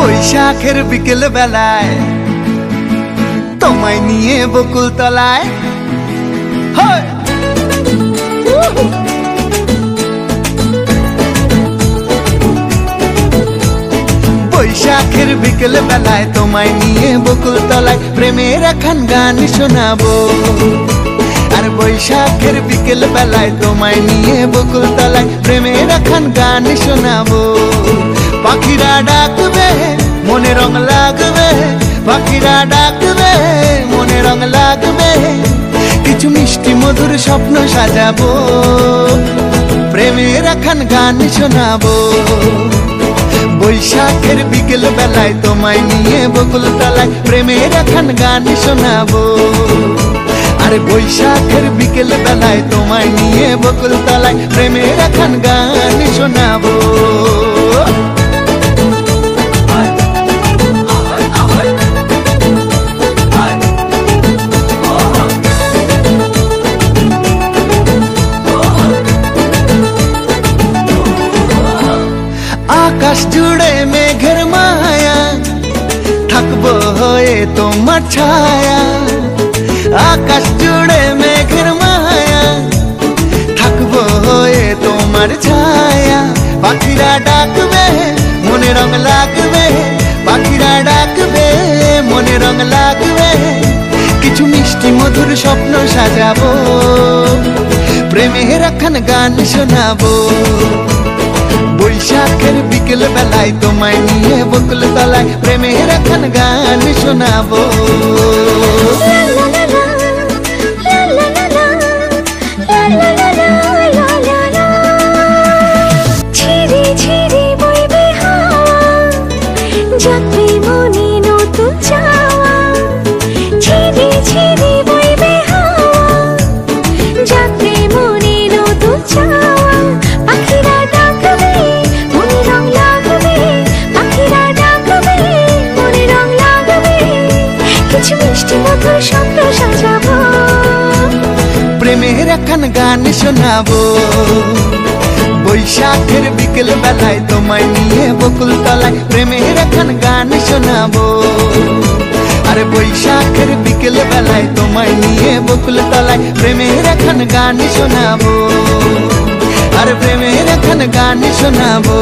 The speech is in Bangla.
বৈশাখের বিকেল বেলায় তোমায় নিয়ে বকুল তলায় বৈশাখের বিকেল বেলায় তোমায় নিয়ে বকুল তলায় প্রেমের এখন গান শোনাবো। আর বৈশাখের বিকেল বেলায় তোমায় নিয়ে বকুল তলায় প্রেমের এখন গান শোনাবো। পাখিরা ডাকবে মনে রং লাগবে, পাখিরা ডাকবে মনে রং লাগবে, কিছু মিষ্টি মধুর স্বপ্ন সাজাবো, প্রেমের এখন গান শোনাবো। বৈশাখের বিকেল বেলায় তোমায় নিয়ে বকুল তলায় প্রেমের এখন গান শোনাবো। আর বৈশাখের বিকেল বেলায় তোমায় নিয়ে বকুল তলায় প্রেমের এখন গান শোনাবো। আকাশ জুড়ে মেঘের মায়া, থাকবো হয়ে তোমার ছায়া। আকাশ জুড়ে মেঘের মায়া, থাকবো হয়ে তোমার ছায়া। পাখিরা ডাকবে মনে রং লাগবে, পাখিরা ডাকবে মনে রং লাগবে, কিছু মিষ্টি মধুর স্বপ্ন সাজাবো, প্রেমের এখন গান শোনাবো। বৈশাখের বিকেল বেলায় তোমায় নিয়ে বকুল তলায় প্রেমের এখন গান শোনাবো। ঝিরি ঝিরি বইবে হাওয়া, যাবে মনে নতুন চাওয়া। ঝিরি ঝিরি বইবে হাওয়া, যাবে মনে নতুন চাওয়া। পাখিরা ডাকবে মনে রং লাগবে, পাখিরা ডাকবে মনে রং লাগবে, কিছু মিষ্টি মধুর স্বপ্ন সাজাবো, প্রেমের এখন গান শোনাবো। বৈশাখের বিকেল বেলায় তোমায় নিয়ে বকুল তলায় প্রেমের এখন গান শোনাবো। আর বৈশাখের বিকেল বেলায় তোমায় নিয়ে বকুল তলায় প্রেমের এখন গান শোনাবো। আর প্রেমের এখন গান শোনাবো।